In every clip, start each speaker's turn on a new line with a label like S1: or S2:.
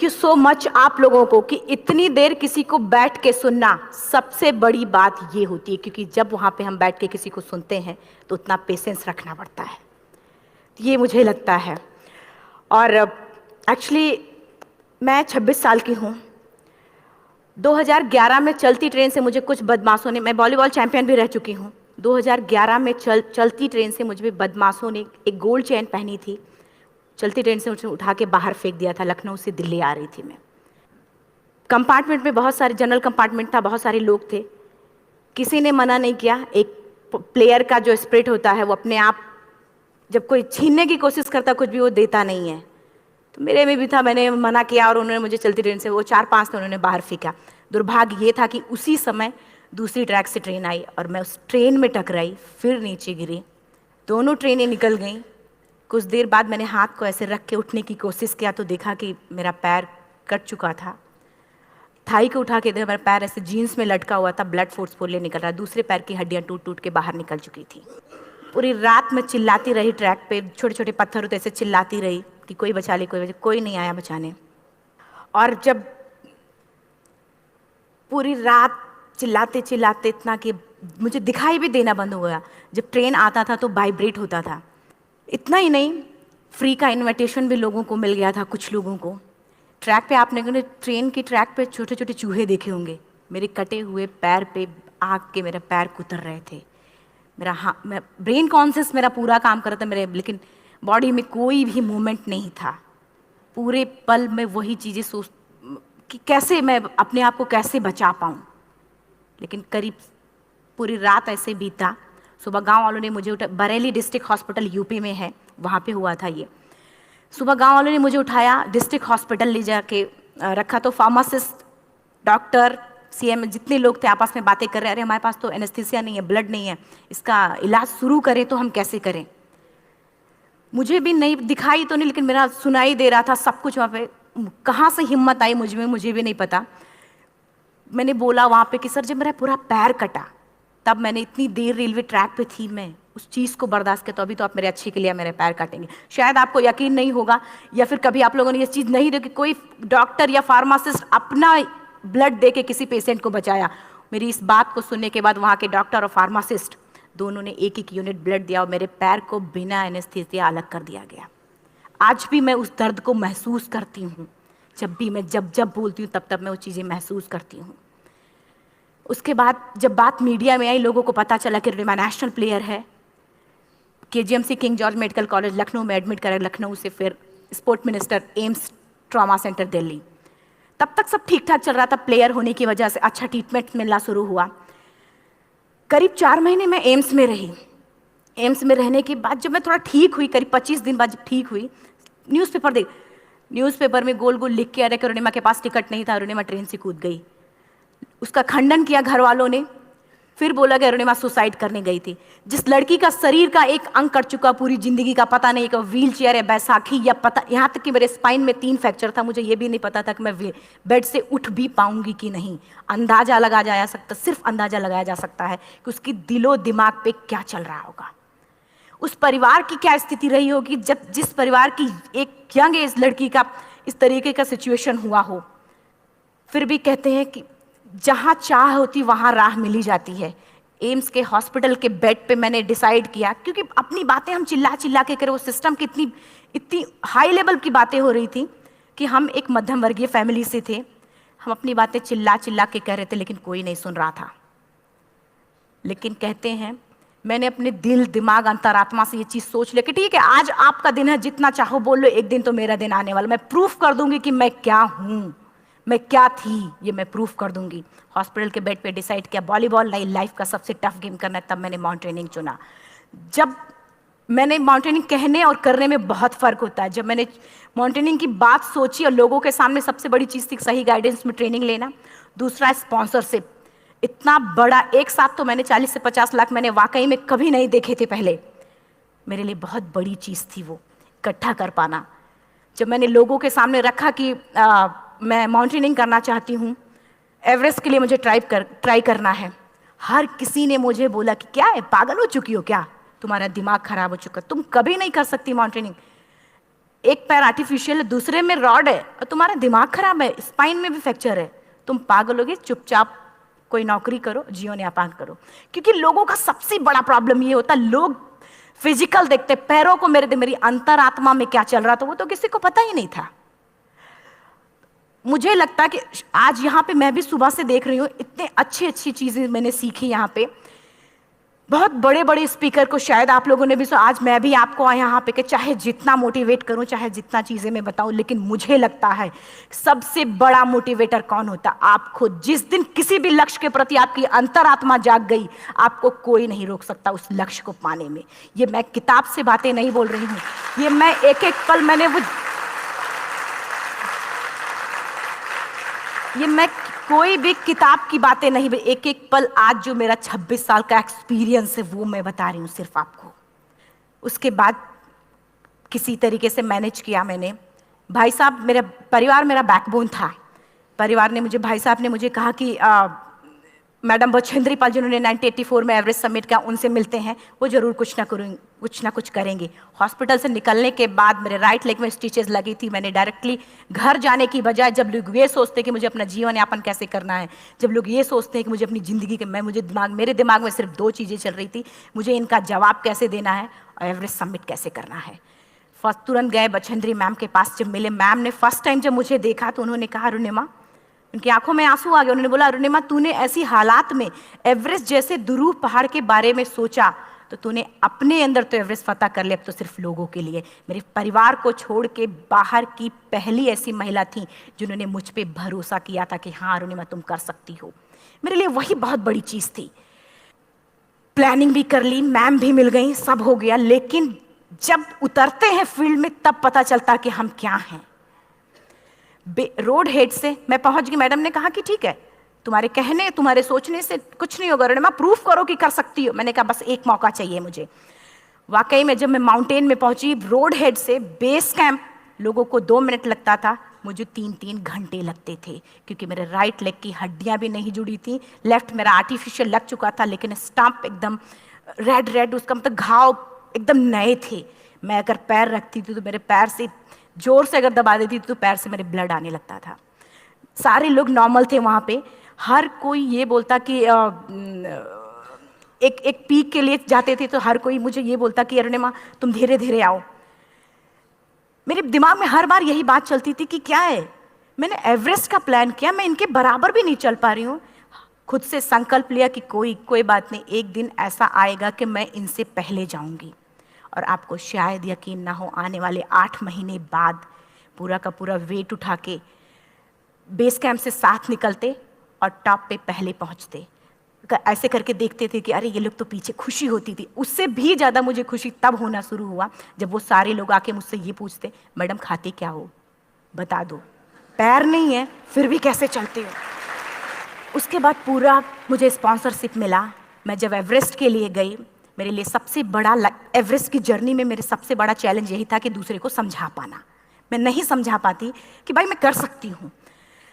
S1: Thank you so much आप लोगों को कि इतनी देर किसी को बैठ के सुनना सबसे बड़ी बात ये होती है, क्योंकि जब वहाँ पे हम बैठ के किसी को सुनते हैं तो उतना पेशेंस रखना पड़ता है, ये मुझे लगता है। और एक्चुअली मैं 26 साल की हूँ। 2011 में चलती ट्रेन से मुझे कुछ बदमाशों ने, मैं वॉलीबॉल चैंपियन भी रह चुकी हूँ, 2011 में चलती ट्रेन से मुझे बदमाशों ने एक गोल्ड चेन पहनी थी, चलती ट्रेन से मुझे उठा के बाहर फेंक दिया था। लखनऊ से दिल्ली आ रही थी मैं। कंपार्टमेंट में बहुत सारे, जनरल कंपार्टमेंट था, बहुत सारे लोग थे, किसी ने मना नहीं किया। एक प्लेयर का जो स्पिरिट होता है वो अपने आप, जब कोई छीनने की कोशिश करता कुछ भी, वो देता नहीं है। तो मेरे में भी था, मैंने मना किया और उन्होंने मुझे चलती ट्रेन से, वो 4-5 थे, उन्होंने बाहर फेंका। दुर्भाग्य ये था कि उसी समय दूसरी ट्रैक से ट्रेन आई और मैं उस ट्रेन में टकराई, फिर नीचे गिरी, दोनों ट्रेनें निकल गईं। कुछ देर बाद मैंने हाथ को ऐसे रख के उठने की कोशिश किया तो देखा कि मेरा पैर कट चुका था। थाई को उठा के देखा, मेरा पैर ऐसे जीन्स में लटका हुआ था, ब्लड फोर्सफुली निकल रहा, दूसरे पैर की हड्डियाँ टूट टूट के बाहर निकल चुकी थी। पूरी रात मैं चिल्लाती रही, ट्रैक पे छोटे छोटे पत्थर होते, ऐसे चिल्लाती रही कि कोई बचा ले, कोई नहीं आया बचाने। और जब पूरी रात चिल्लाते चिल्लाते इतना कि मुझे दिखाई भी देना बंद हो गया, जब ट्रेन आता था तो वाइब्रेट होता था। इतना ही नहीं, फ्री का इनविटेशन भी लोगों को मिल गया था, कुछ लोगों को। ट्रैक पे आपने ट्रेन की ट्रैक पे छोटे छोटे चूहे देखे होंगे, मेरे कटे हुए पैर पे आग के मेरे पैर कुतर रहे थे। मैं ब्रेन कॉन्शियस मेरा पूरा काम कर रहा था मेरे, लेकिन बॉडी में कोई भी मूवमेंट नहीं था। पूरे पल में वही चीज़ें सोच कि कैसे मैं अपने आप को कैसे बचा पाऊँ। लेकिन करीब पूरी रात ऐसे बीता। सुबह गांव वालों ने मुझे बरेली डिस्ट्रिक्ट हॉस्पिटल यूपी में है, वहाँ पे हुआ था ये। सुबह गांव वालों ने मुझे उठाया, डिस्ट्रिक्ट हॉस्पिटल ले जाके रखा। तो फार्मासिस्ट, डॉक्टर, सीएम, जितने लोग थे आपस में बातें कर रहे, अरे हमारे पास तो एनेस्थीसिया नहीं है, ब्लड नहीं है, इसका इलाज शुरू करें तो हम कैसे करें। मुझे भी नहीं दिखाई तो नहीं, लेकिन मेरा सुनाई दे रहा था सब कुछ वहाँ पे। कहाँ से हिम्मत आई मुझ में, मुझे भी नहीं पता। मैंने बोला वहाँ पे कि सर जब मेरा पूरा पैर कटा, तब मैंने इतनी देर रेलवे ट्रैक पे थी, मैं उस चीज़ को बर्दाश्त किया, तो अभी तो आप मेरे अच्छे के लिए मेरे पैर काटेंगे। शायद आपको यकीन नहीं होगा, या फिर कभी आप लोगों ने ये चीज़ नहीं देखी, कोई डॉक्टर या फार्मासिस्ट अपना ब्लड दे के किसी पेशेंट को बचाया। मेरी इस बात को सुनने के बाद वहाँ के डॉक्टर और फार्मासिस्ट दोनों ने एक एक यूनिट ब्लड दिया और मेरे पैर को बिना एनेस्थीसिया अलग कर दिया गया। आज भी मैं उस दर्द को महसूस करती हूँ, जब भी मैं जब जब बोलती हूँ तब तब मैं वो चीज़ें महसूस करती हूँ। उसके बाद जब बात मीडिया में आई, लोगों को पता चला कि रिमा नेशनल प्लेयर है, KGMC king George medical college Lucknow में एडमिट करा, लखनऊ से फिर sport minister, AIIMS trauma centre Delhi. तब तक सब ठीक ठाक चल रहा था, प्लेयर होने की वजह से अच्छा ट्रीटमेंट मिलना शुरू हुआ। करीब 4 महीने मैं एम्स में रही। एम्स में रहने के बाद जब मैं थोड़ा ठीक हुई, करीब 25 दिन बाद जब ठीक हुई, न्यूज़पेपर में गोल गोल लिख के आ रहा कि अरुणिमा के पास टिकट नहीं था, अरुणिमा ट्रेन से कूद गई। उसका खंडन किया घर वालों ने, फिर बोला कि अरुणिमा सुसाइड करने गई थी। जिस लड़की का शरीर का एक अंग कट चुका, पूरी जिंदगी का पता नहीं कि व्हील चेयर है, बैसाखी, या पता, यहाँ तक कि मेरे स्पाइन में 3 फ्रैक्चर था, मुझे ये भी नहीं पता था कि मैं बेड से उठ भी पाऊंगी कि नहीं। अंदाजा लगाया जा सकता, सिर्फ अंदाजा लगाया जा सकता है कि उसकी दिलो दिमाग पे क्या चल रहा होगा, उस परिवार की क्या स्थिति रही होगी, जब जिस परिवार की एक यंग एज लड़की का इस तरीके का सिचुएशन हुआ हो। फिर भी कहते हैं कि जहाँ चाह होती वहाँ राह मिली जाती है। एम्स के हॉस्पिटल के बेड पे मैंने डिसाइड किया, क्योंकि अपनी बातें हम चिल्ला चिल्ला के करें, वो सिस्टम की इतनी हाई लेवल की बातें हो रही थी कि हम एक मध्यम वर्गीय फैमिली से थे, हम अपनी बातें चिल्ला चिल्ला के कह रहे थे, लेकिन कोई नहीं सुन रहा था। लेकिन कहते हैं मैंने अपने दिल, दिमाग, अंतरात्मा से ये चीज़ सोच लिया कि ठीक है, आज आपका दिन है, जितना चाहो बोल लो, एक दिन तो मेरा दिन आने वाला, मैं प्रूफ कर दूंगी कि मैं क्या हूँ, मैं क्या थी, ये मैं प्रूफ कर दूंगी। हॉस्पिटल के बेड पे डिसाइड किया वॉलीबॉल लाइफ का सबसे टफ गेम करना है, तब मैंने माउंटेनिंग चुना। जब मैंने माउंटेनिंग कहने और करने में बहुत फ़र्क होता है। जब मैंने माउंटेनिंग की बात सोची और लोगों के सामने, सबसे बड़ी चीज़ थी सही गाइडेंस में ट्रेनिंग लेना, दूसरा स्पॉन्सरशिप। इतना बड़ा एक साथ तो मैंने 40 से 50 लाख मैंने वाकई में कभी नहीं देखे थे पहले। मेरे लिए बहुत बड़ी चीज़ थी वो इकट्ठा कर पाना। जब मैंने लोगों के सामने रखा कि मैं माउंटेनिंग करना चाहती हूँ, एवरेस्ट के लिए मुझे ट्राई करना है, हर किसी ने मुझे बोला कि क्या है, पागल हो चुकी हो क्या, तुम्हारा दिमाग खराब हो चुका, तुम कभी नहीं कर सकती माउंटेनिंग। एक पैर आर्टिफिशियल है, दूसरे में रॉड है, और तुम्हारा दिमाग खराब है, स्पाइन में भी फ्रैक्चर है, तुम पागल होगे, चुपचाप कोई नौकरी करो, जीवन यापन करो। क्योंकि लोगों का सबसे बड़ा प्रॉब्लम ये होता, लोग फिजिकल देखते, पैरों को मेरी अंतरात्मा में क्या चल रहा था वो तो किसी को पता ही नहीं था। मुझे लगता है कि आज यहाँ पे मैं भी सुबह से देख रही हूँ, इतने अच्छी अच्छी चीजें मैंने सीखी यहाँ पे, बहुत बड़े बड़े स्पीकर को शायद आप लोगों ने भी सुना। आज मैं भी आपको यहाँ पे कि चाहे जितना मोटिवेट करूं, चाहे जितना चीजें मैं बताऊं, लेकिन मुझे लगता है सबसे बड़ा मोटिवेटर कौन होता, आप खुद। जिस दिन किसी भी लक्ष्य के प्रति आपकी अंतरात्मा जाग गई, आपको कोई नहीं रोक सकता उस लक्ष्य को पाने में। ये मैं किताब से बातें नहीं बोल रही हूँ, ये मैं एक एक पल मैंने ये मैं कोई भी किताब की बातें नहीं, एक एक पल आज जो मेरा 26 साल का एक्सपीरियंस है वो मैं बता रही हूँ सिर्फ आपको। उसके बाद किसी तरीके से मैनेज किया मैंने। भाई साहब, मेरा परिवार मेरा बैकबोन था। परिवार ने मुझे, भाई साहब ने मुझे कहा कि मैडम बछेंद्री पाल जिन्होंने 1984 में एवरेस्ट समिट किया, उनसे मिलते हैं, वो जरूर कुछ ना कुछ करेंगे। हॉस्पिटल से निकलने के बाद मेरे राइट लेग में स्टिचेस लगी थी। मैंने डायरेक्टली घर जाने की बजाय, जब लोग ये सोचते हैं कि मुझे अपना जीवन यापन कैसे करना है, जब लोग ये सोचते हैं कि मुझे अपनी ज़िंदगी के मेरे दिमाग में सिर्फ 2 चीज़ें चल रही थी, मुझे इनका जवाब कैसे देना है और एवरेस्ट समिट कैसे करना है। फर्स्ट तुरंत गए बछेंद्री मैम के पास। जब मिले, मैम ने फर्स्ट टाइम जब मुझे देखा तो उन्होंने कहा, अरुणिमा, उनकी आंखों में आंसू आ गए। उन्होंने बोला, अरुणिमा, तूने ऐसी हालात में एवरेस्ट जैसे दुरूह पहाड़ के बारे में सोचा तो तूने अपने अंदर तो एवरेस्ट फतह कर लिया, अब तो सिर्फ लोगों के लिए। मेरे परिवार को छोड़ के बाहर की पहली ऐसी महिला थी जिन्होंने मुझ पे भरोसा किया था कि हाँ अरुणिमा, तुम कर सकती हो। मेरे लिए वही बहुत बड़ी चीज़ थी। प्लानिंग भी कर ली, मैम भी मिल गई, सब हो गया। लेकिन जब उतरते हैं फील्ड में तब पता चलता कि हम क्या हैं। रोड हेड से मैं पहुंच गई। मैडम ने कहा कि ठीक है, तुम्हारे कहने तुम्हारे सोचने से कुछ नहीं होगा अरुणिमा, प्रूफ करो कि कर सकती हो। मैंने कहा बस एक मौका चाहिए मुझे। वाकई में जब मैं माउंटेन में पहुंची, रोड हेड से बेस कैंप लोगों को 2 मिनट लगता था, मुझे 3-3 घंटे लगते थे, क्योंकि मेरे राइट लेग की हड्डियां भी नहीं जुड़ी थी। लेफ्ट मेरा आर्टिफिशियल लग चुका था, लेकिन स्टंप एकदम रेड, उसका मतलब घाव एकदम नए थे। मैं अगर पैर रखती थी तो मेरे पैर से जोर से अगर दबा देती थी तो पैर से मेरे ब्लड आने लगता था। सारे लोग नॉर्मल थे वहाँ पे। हर कोई ये बोलता कि एक पीक के लिए जाते थे तो हर कोई मुझे ये बोलता कि अरुणिमा, तुम धीरे धीरे आओ। मेरे दिमाग में हर बार यही बात चलती थी कि क्या है, मैंने एवरेस्ट का प्लान किया, मैं इनके बराबर भी नहीं चल पा रही हूँ। खुद से संकल्प लिया कि कोई बात नहीं, एक दिन ऐसा आएगा कि मैं इनसे पहले जाऊंगी। और आपको शायद यकीन ना हो, आने वाले 8 महीने बाद पूरा का पूरा वेट उठा के बेस कैंप से साथ निकलते और टॉप पे पहले पहुंचते। ऐसे करके देखते थे कि अरे ये लोग तो पीछे। खुशी होती थी। उससे भी ज़्यादा मुझे खुशी तब होना शुरू हुआ जब वो सारे लोग आके मुझसे ये पूछते, मैडम खाते क्या हो, बता दो। पैर नहीं है फिर भी कैसे चलते हो। उसके बाद पूरा मुझे स्पॉन्सरशिप मिला। मैं जब एवरेस्ट के लिए गई, मेरे लिए सबसे बड़ा एवरेस्ट की जर्नी में मेरे सबसे बड़ा चैलेंज यही था कि दूसरे को समझा पाना। मैं नहीं समझा पाती कि भाई मैं कर सकती हूँ।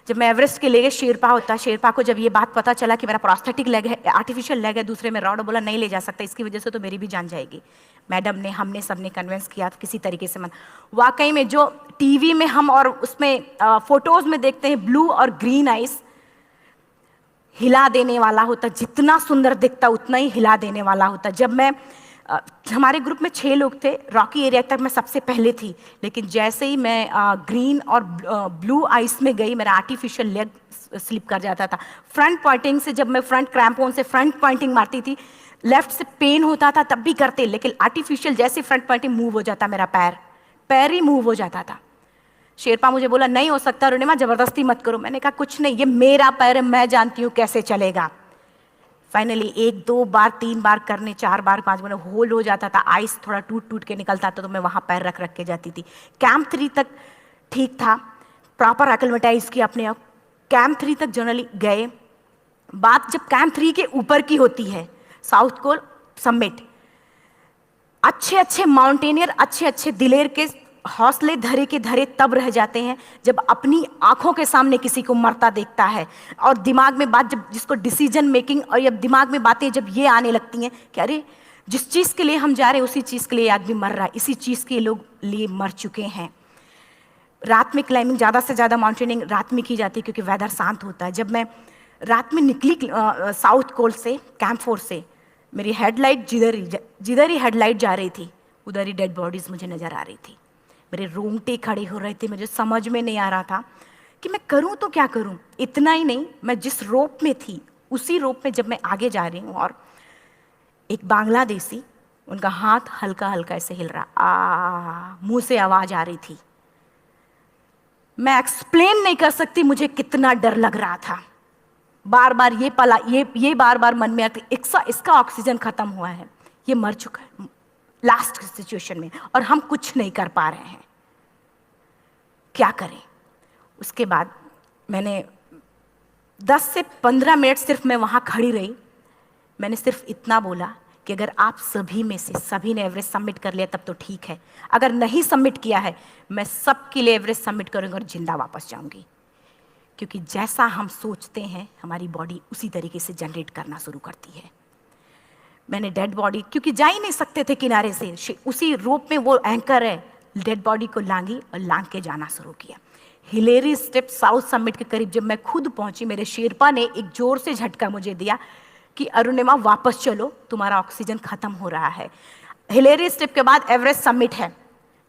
S1: जब मैं एवरेस्ट के लिए गई, शेरपा को जब ये बात पता चला कि मेरा प्रोस्थेटिक लेग है, आर्टिफिशियल लेग है, दूसरे में रॉड, बोला नहीं ले जा सकता, इसकी वजह से तो मेरी भी जान जाएगी। मैडम ने, हमने सबने कन्विंस किया किसी तरीके से। मन वाकई में जो टीवी में हम और उसमें फोटोज में देखते हैं, ब्लू और ग्रीन आइस, हिला देने वाला होता। जितना सुंदर दिखता उतना ही हिला देने वाला होता। जब मैं हमारे ग्रुप में 6 लोग थे, रॉकी एरिया तक मैं सबसे पहले थी, लेकिन जैसे ही मैं ग्रीन और ब्लू आइस में गई, मेरा आर्टिफिशियल लेग स्लिप कर जाता था। फ्रंट पॉइंटिंग से, जब मैं फ्रंट क्रैम्पोन से फ्रंट पॉइंटिंग मारती थी, लेफ्ट से पेन होता था तब भी करते, लेकिन आर्टिफिशियल जैसे फ्रंट पॉइंटिंग मूव हो जाता, मेरा पैर ही मूव हो जाता था। शेरपा मुझे बोला नहीं हो सकता अरुणिमा, जबरदस्ती मत करो। मैंने कहा कुछ नहीं, ये मेरा पैर है, मैं जानती हूँ कैसे चलेगा। फाइनली 1, 2 बार, 3 बार करने, 4 बार, 5 बार होल्ड हो जाता था। आइस थोड़ा टूट के निकलता था तो मैं वहाँ पैर रख के जाती थी। कैंप 3 तक ठीक था, प्रॉपर एक्लिमेटाइज किया अपने आप। कैंप 3 तक जनरली गए। बात जब कैंप 3 के ऊपर की होती है, साउथ कोल समिट, अच्छे माउंटेनियर, अच्छे दिलेर के हौसले धरे के धरे तब रह जाते हैं जब अपनी आंखों के सामने किसी को मरता देखता है। और दिमाग में बात, जब जिसको डिसीजन मेकिंग, और जब दिमाग में बातें जब ये आने लगती हैं कि अरे जिस चीज़ के लिए हम जा रहे हैं उसी चीज़ के लिए आदमी मर रहा है, इसी चीज़ के लोग लिए मर चुके हैं। रात में क्लाइंबिंग, ज़्यादा से ज़्यादा माउंटेनिंग रात में की जाती है क्योंकि वेदर शांत होता है। जब मैं रात में निकली साउथ कोल से, कैंप 4 से, मेरी हेडलाइट जिधर ही हेडलाइट जा रही थी उधर ही डेड बॉडीज़ मुझे नज़र आ रही थी। मेरे रोंगटे खड़े हो रहे थे, मुझे समझ में नहीं आ रहा था कि मैं करूं तो क्या करूं। इतना ही नहीं, मैं जिस रोप में थी उसी रोप में जब मैं आगे जा रही हूँ और एक बांग्लादेशी, उनका हाथ हल्का हल्का ऐसे हिल रहा, मुंह से आवाज आ रही थी। मैं एक्सप्लेन नहीं कर सकती मुझे कितना डर लग रहा था। बार बार ये बार बार मन में आती, इसका ऑक्सीजन खत्म हुआ है, ये मर चुका है लास्ट सिचुएशन में, और हम कुछ नहीं कर पा रहे हैं, क्या करें। उसके बाद मैंने 10 से 15 मिनट सिर्फ मैं वहाँ खड़ी रही। मैंने सिर्फ इतना बोला कि अगर आप सभी में से सभी ने एवरेस्ट सबमिट कर लिया तब तो ठीक है, अगर नहीं सबमिट किया है मैं सबके लिए एवरेस्ट सबमिट करूँगी और जिंदा वापस जाऊँगी। क्योंकि जैसा हम सोचते हैं हमारी बॉडी उसी तरीके से जनरेट करना शुरू करती है। मैंने डेड बॉडी, क्योंकि जा ही नहीं सकते थे किनारे से, उसी रोप में वो एंकर है, डेड बॉडी को लांगी और लांग के जाना शुरू किया। हिलेरी स्टेप साउथ समिट के करीब जब मैं खुद पहुंची, मेरे शेरपा ने एक जोर से झटका मुझे दिया कि अरुणिमा वापस चलो, तुम्हारा ऑक्सीजन खत्म हो रहा है। हिलेरी स्टेप के बाद एवरेस्ट समिट है,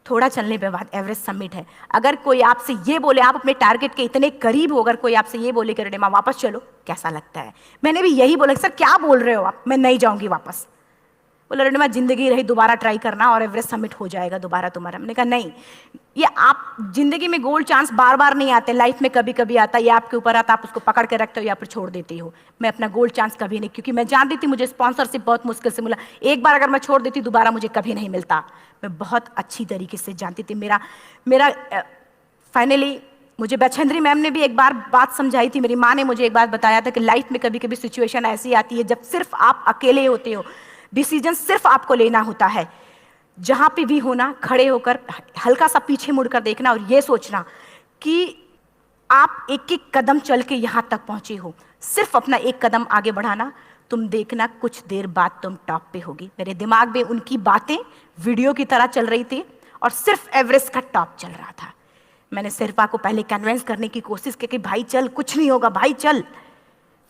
S1: थोड़ा चलने के बाद एवरेस्ट समिट है। अगर कोई आपसे ये बोले, आप अपने टारगेट के इतने करीब हो, अगर कोई आपसे ये बोले कि अरुणिमा वापस चलो, कैसा लगता है? मैंने भी यही बोला, सर क्या बोल रहे हो आप, मैं नहीं जाऊंगी वापस। बोला अरुणिमा जिंदगी रही, दोबारा ट्राई करना और एवरेस्ट समिट हो जाएगा दोबारा तुम्हारा। मैंने कहा नहीं, ये आप जिंदगी में गोल्ड चांस बार बार नहीं आते, लाइफ में कभी कभी आता है, ये आपके ऊपर आता, आप उसको पकड़ के रखते हो या फिर छोड़ देते हो। मैं अपना गोल्ड चांस कभी नहीं, क्योंकि मैं जानती थी मुझे स्पॉन्सरशिप बहुत मुश्किल से मिला, एक बार अगर मैं छोड़ देती दोबारा मुझे कभी नहीं मिलता। मैं बहुत अच्छी तरीके से जानती थी। मेरा फाइनली मुझे बछेंद्री मैम ने भी एक बार बात समझाई थी, मेरी माँ ने मुझे एक बात बताया था कि लाइफ में कभी कभी सिचुएशन ऐसी आती है जब सिर्फ आप अकेले होते हो, डिसीजन सिर्फ आपको लेना होता है। जहां पे भी होना, खड़े होकर हल्का सा पीछे मुड़कर देखना और ये सोचना कि आप एक एक कदम चल के यहां तक पहुंचे हो, सिर्फ अपना एक कदम आगे बढ़ाना, तुम देखना कुछ देर बाद तुम टॉप पे होगी। मेरे दिमाग में उनकी बातें वीडियो की तरह चल रही थी और सिर्फ एवरेस्ट का टॉप चल रहा था। मैंने शेरपा को पहले कन्विंस करने की कोशिश की कि भाई चल, कुछ नहीं होगा भाई चल।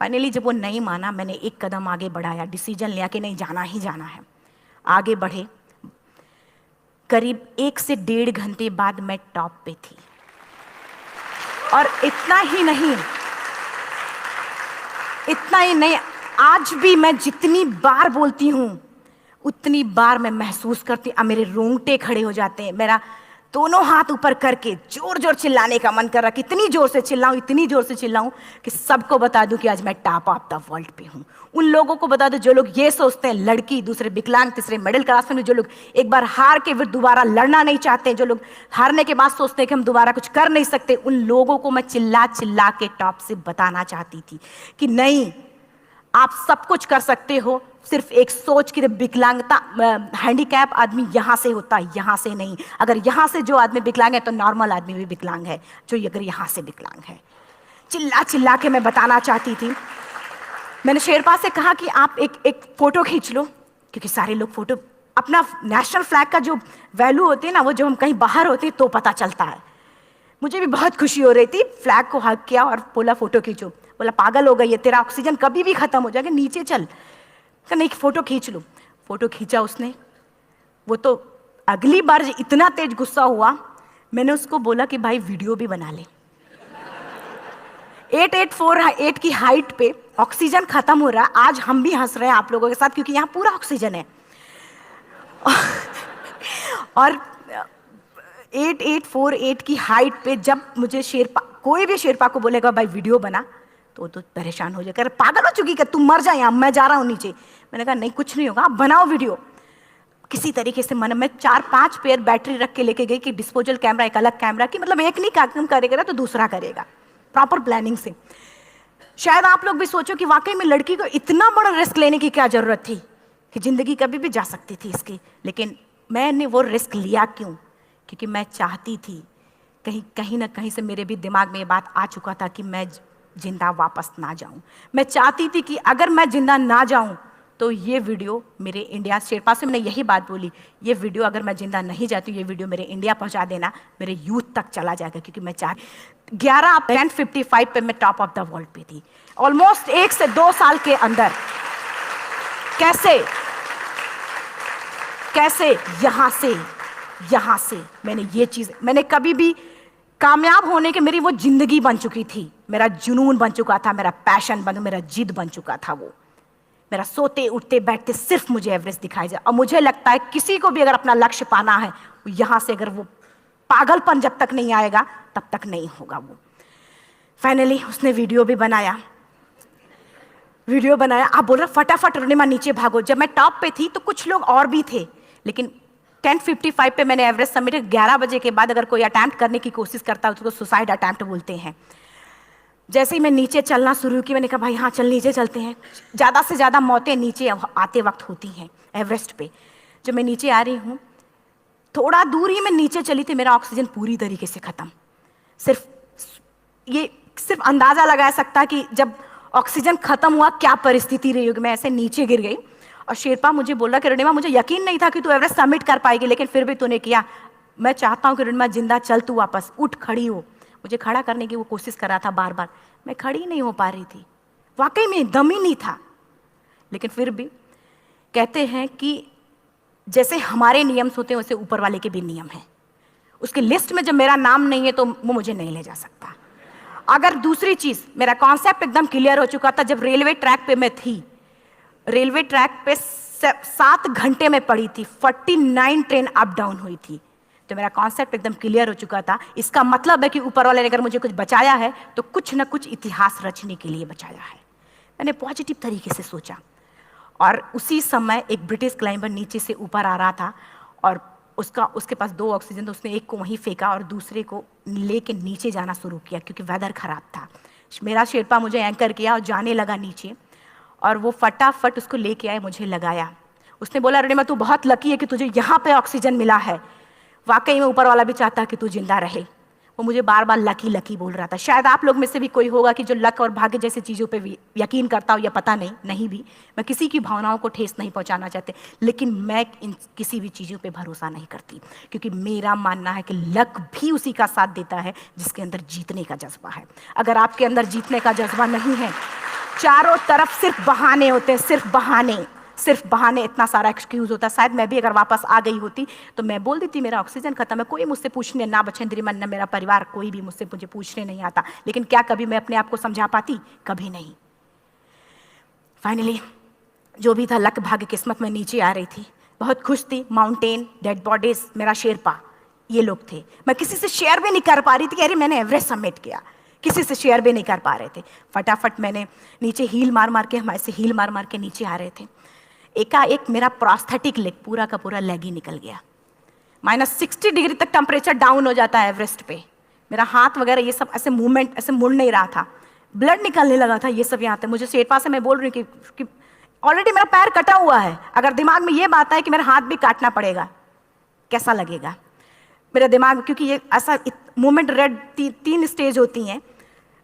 S1: फाइनली जब वो नहीं माना, मैंने एक कदम आगे बढ़ाया, डिसीजन लिया कि नहीं, जाना ही जाना है। आगे बढ़े, करीब 1 से 1.5 घंटे बाद मैं टॉप पे थी। और इतना ही नहीं, आज भी मैं जितनी बार बोलती हूं उतनी बार मैं महसूस करती, अब मेरे रोंगटे खड़े हो जाते हैं, मेरा दोनों हाथ ऊपर करके जोर जोर चिल्लाने का मन कर रहा, कितनी जोर से चिल्लाऊं, इतनी जोर से चिल्लाऊं कि सबको बता दूं कि आज मैं टॉप ऑफ द वर्ल्ड पे हूं। उन लोगों को बता दूं जो लोग ये सोचते हैं, लड़की, दूसरे विकलांग, तीसरे मिडिल क्लास में, जो लोग एक बार हार के फिर दोबारा लड़ना नहीं चाहते, जो लोग हारने के बाद सोचते हैं कि हम दोबारा कुछ कर नहीं सकते, उन लोगों को मैं चिल्ला चिल्ला के टॉप से बताना चाहती थी कि नहीं, आप सब कुछ कर सकते हो, सिर्फ एक सोच की विकलांगता, हैंडीकैप आदमी यहां से होता है, यहां से नहीं। अगर यहां से जो आदमी विकलांग है तो नॉर्मल आदमी भी विकलांग है, जो अगर यहां से विकलांग है। चिल्ला चिल्ला के मैं बताना चाहती थी। मैंने शेरपा से कहा कि आप एक फोटो खींच लो, क्योंकि सारे लोग फोटो, अपना नेशनल फ्लैग का जो वैल्यू होती है ना, वो जो हम कहीं बाहर होते हैं तो पता चलता है। मुझे भी बहुत खुशी हो रही थी, फ्लैग को हग किया और बोला फोटो खींचो। बोला पागल हो गई है, तेरा ऑक्सीजन कभी भी खत्म हो जाएगा, नीचे चल। नहीं, फोटो खींच लो। फोटो खींचा उसने। वो तो अगली बार इतना तेज गुस्सा हुआ, मैंने उसको बोला कि भाई वीडियो भी बना ले। 8848 की हाइट पे ऑक्सीजन खत्म हो रहा है, आज हम भी हंस रहे हैं आप लोगों के साथ क्योंकि यहाँ पूरा ऑक्सीजन है। और 8848 की हाइट पे जब मुझे शेरपा, कोई भी शेरपा को बोलेगा भाई वीडियो बना, तो परेशान हो जाएगा, पागल हो चुकी, कि तुम मर जाए, यहाँ मैं जा रहा हूँ नीचे। मैंने कहा नहीं, कुछ नहीं होगा, आप बनाओ वीडियो। किसी तरीके से मैं 4-5 पेयर बैटरी रख के लेके गई कि डिस्पोजल कैमरा, एक अलग कैमरा, कि मतलब एक नहीं काम करेगा तो दूसरा करेगा, प्रॉपर प्लानिंग से। शायद आप लोग भी सोचो कि वाकई में लड़की को इतना बड़ा रिस्क लेने की क्या जरूरत थी, कि जिंदगी कभी भी जा सकती थी इसकी। लेकिन मैंने वो रिस्क लिया क्यों? क्योंकि मैं चाहती थी, कहीं ना कहीं से मेरे भी दिमाग में ये बात आ चुका था कि मैं जिंदा वापस ना जाऊं। मैं चाहती थी कि अगर मैं जिंदा ना जाऊं तो ये वीडियो मेरे इंडिया शेरपा से मैंने यही बात बोली, ये वीडियो अगर मैं जिंदा नहीं जाती, ये वीडियो मेरे इंडिया पहुंचा देना, मेरे यूथ तक चला जाएगा, क्योंकि मैं 10:55 पे मैं टॉप ऑफ द वर्ल्ड पे थी। ऑलमोस्ट 1 से 2 साल के अंदर कैसे यहां से मैंने ये चीज, मैंने कभी भी कामयाब होने के, मेरी वो जिंदगी बन चुकी थी, मेरा जुनून बन चुका था, मेरा पैशन मेरा जिद बन चुका था। वो मेरा सोते उठते बैठते सिर्फ मुझे एवरेस्ट दिखाई जाए। और मुझे लगता है किसी को भी अगर अपना लक्ष्य पाना है, यहां से अगर वो पागलपन जब तक नहीं आएगा तब तक नहीं होगा। वो फाइनली उसने वीडियो बनाया। आप बोल रहे फटाफट रोनिमा नीचे भागो। जब मैं टॉप पे थी तो कुछ लोग और भी थे, लेकिन 10:55 पे मैंने एवरेस्ट समिट, 11 बजे के बाद अगर कोई अटैम्प्ट करने की कोशिश करता है उसको सुसाइड अटैम्प्ट बोलते हैं। जैसे ही मैं नीचे चलना शुरू की, मैंने कहा भाई हाँ चल नीचे चलते हैं। ज़्यादा से ज़्यादा मौतें नीचे आते वक्त होती हैं एवरेस्ट पे। जब मैं नीचे आ रही हूँ, थोड़ा दूर ही मैं नीचे चली थी, मेरा ऑक्सीजन पूरी तरीके से ख़त्म। सिर्फ अंदाज़ा लगा सकता कि जब ऑक्सीजन ख़त्म हुआ क्या परिस्थिति रही होगी। मैं ऐसे नीचे गिर गई और शेरपा मुझे बोला कि रोनिमा मुझे यकीन नहीं था कि तू एवरेस्ट सबमिट कर पाएगी, लेकिन फिर भी तूने किया। मैं चाहता हूँ कि रोनिमा जिंदा चल, तू वापस उठ, खड़ी हो। मुझे खड़ा करने की वो कोशिश कर रहा था बार बार, मैं खड़ी नहीं हो पा रही थी, वाकई में दम ही नहीं था। लेकिन फिर भी कहते हैं कि जैसे हमारे नियम होते हैं वैसे ऊपर वाले के भी नियम हैं। उसकी लिस्ट में जब मेरा नाम नहीं है तो वो मुझे नहीं ले जा सकता। अगर दूसरी चीज, मेरा कॉन्सेप्ट एकदम क्लियर हो चुका था। जब रेलवे ट्रैक पे मैं थी, रेलवे ट्रैक पे 7 घंटे में पड़ी थी, 49 ट्रेन अप डाउन हुई थी, तो मेरा कॉन्सेप्ट एकदम क्लियर हो चुका था। इसका मतलब है कि ऊपर वाले ने अगर मुझे कुछ बचाया है तो कुछ ना कुछ इतिहास रचने के लिए बचाया है। मैंने पॉजिटिव तरीके से सोचा। और उसी समय एक ब्रिटिश क्लाइंबर नीचे से ऊपर आ रहा था और उसके पास 2 ऑक्सीजन, तो उसने एक को वहीं फेंका और दूसरे को लेके नीचे जाना शुरू किया, क्योंकि वेदर खराब था। मेरा शेरपा मुझे एंकर किया और जाने लगा नीचे, और वो फटाफट उसको लेके आए, मुझे लगाया। उसने बोला रोनिमा तू बहुत लकी है कि तुझे यहाँ पे ऑक्सीजन मिला है। वाकई में ऊपर वाला भी चाहता है कि तू जिंदा रहे। वो मुझे बार बार लकी लकी बोल रहा था। शायद आप लोग में से भी कोई होगा कि जो लक और भाग्य जैसी चीज़ों पे भी यकीन करता हो, या पता नहीं भी। मैं किसी की भावनाओं को ठेस नहीं पहुंचाना चाहती, लेकिन मैं इन किसी भी चीज़ों पे भरोसा नहीं करती, क्योंकि मेरा मानना है कि लक भी उसी का साथ देता है जिसके अंदर जीतने का जज्बा है। अगर आपके अंदर जीतने का जज्बा नहीं है, चारों तरफ सिर्फ बहाने होते हैं, सिर्फ बहाने, इतना सारा एक्सक्यूज होता है। शायद मैं भी अगर वापस आ गई होती तो मैं बोल देती मेरा ऑक्सीजन खत्म है, कोई मुझसे पूछने ना बचेंद्री मन, ना मेरा परिवार, कोई भी मुझे पूछने नहीं आता। लेकिन क्या कभी मैं अपने आप को समझा पाती? कभी नहीं। फाइनली जो भी था, लक भाग्य किस्मत में नीचे आ रही थी, बहुत खुश थी। माउंटेन, डेड बॉडीज, मेरा शेरपा, ये लोग थे। मैं किसी से शेयर भी नहीं कर पा रही थी कि अरे मैंने एवरेस्ट सबमिट किया, किसी से शेयर भी नहीं कर पा रहे थे। फटाफट मैंने नीचे हील मार के, हमारे से हील मार के नीचे आ रहे थे। एकाएक मेरा प्रोस्थेटिक लेग, पूरा का पूरा लेग ही निकल गया। -60 डिग्री तक टेम्परेचर डाउन हो जाता है एवरेस्ट पे। मेरा हाथ वगैरह ये सब ऐसे मूवमेंट, ऐसे मुड़ नहीं रहा था, ब्लड निकलने लगा था, ये सब यहाँ था। मुझे शेरपा से मैं बोल रही हूँ कि ऑलरेडी मेरा पैर कटा हुआ है, अगर दिमाग में ये बात है कि मेरा हाथ भी काटना पड़ेगा, कैसा लगेगा मेरा दिमाग। क्योंकि ये ऐसा मूवमेंट, रेड 3 स्टेज होती हैं।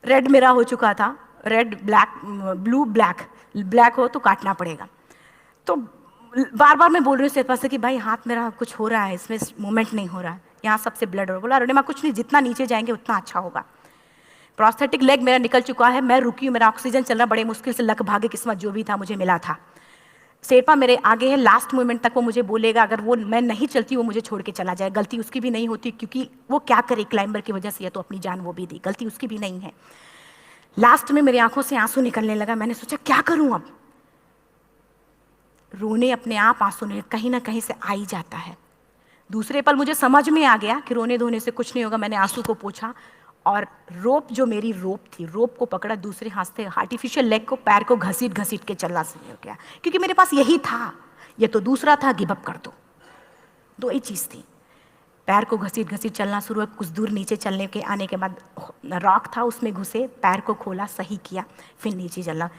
S1: रेड मेरा हो चुका था, रेड, ब्लैक, ब्लू, ब्लैक हो तो काटना पड़ेगा। तो बार बार मैं बोल रही हूँ शेरपा से कि भाई हाथ मेरा कुछ हो रहा है, इसमें मूवमेंट नहीं हो रहा है, यहाँ सबसे ब्लड हो रहा है। बोला रोनिमा कुछ नहीं, जितना नीचे जाएंगे उतना अच्छा होगा। प्रोस्थेटिक लेग मेरा निकल चुका है, मैं रुकी हूँ, मेरा ऑक्सीजन चल रहा, बड़े मुश्किल से लक भाग्य किस्मत जो भी था मुझे मिला था। शेरपा मेरे आगे है, लास्ट मोमेंट तक वो मुझे बोलेगा, अगर वो मैं नहीं चलती वो मुझे छोड़ के चला जाए। गलती उसकी भी नहीं होती, क्योंकि वो क्या करे, क्लाइंबर की वजह से या तो अपनी जान वो भी दी, गलती उसकी भी नहीं है। लास्ट में मेरी आंखों से आंसू निकलने लगा। मैंने सोचा क्या करूं अब, रोने अपने आप आंसू ने कहीं ना कहीं से आ ही जाता है। दूसरे पल मुझे समझ में आ गया कि रोने धोने से कुछ नहीं होगा। मैंने आंसू को पोंछा और रोप, जो मेरी रोप थी, रोप को पकड़ा, दूसरे हाथ से आर्टिफिशियल लेग को, पैर को घसीट के चलना शुरू हो गया, क्योंकि मेरे पास यही था। ये तो दूसरा था, गिव अप कर दो ही चीज़ थी। पैर को घसीट चलना शुरू हुआ। कुछ दूर नीचे चलने के आने के बाद रॉक था, उसमें घुसे, पैर को खोला, सही किया, फिर नीचे चलना।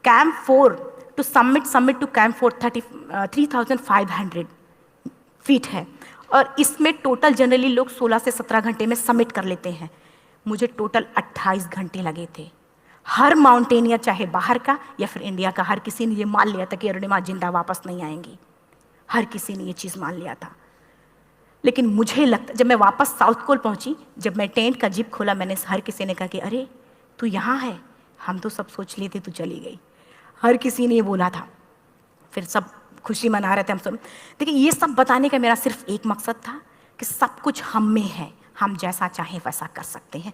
S1: Camp 4 to summit to camp 4 3500 feet है, और इसमें टोटल जनरली लोग 16 से 17 घंटे में सबमिट कर लेते हैं। मुझे टोटल 28 घंटे लगे थे। हर माउंटेनियर, चाहे बाहर का या फिर इंडिया का, हर किसी ने ये मान लिया था कि अरुणिमा जिंदा वापस नहीं आएंगी। हर किसी ने ये चीज़ मान लिया था। लेकिन मुझे लगता, जब मैं वापस साउथ पोल पहुंची, जब मैं टेंट का जिप खोला, मैंने हर किसी ने कहा कि अरे तू यहाँ है, हम तो सब सोच लिए थे तू चली गई। हर किसी ने ये बोला था। फिर सब खुशी मना रहे थे हम सब। देखिए, ये सब बताने का मेरा सिर्फ एक मकसद था कि सब कुछ हम में है, हम जैसा चाहें वैसा कर सकते हैं।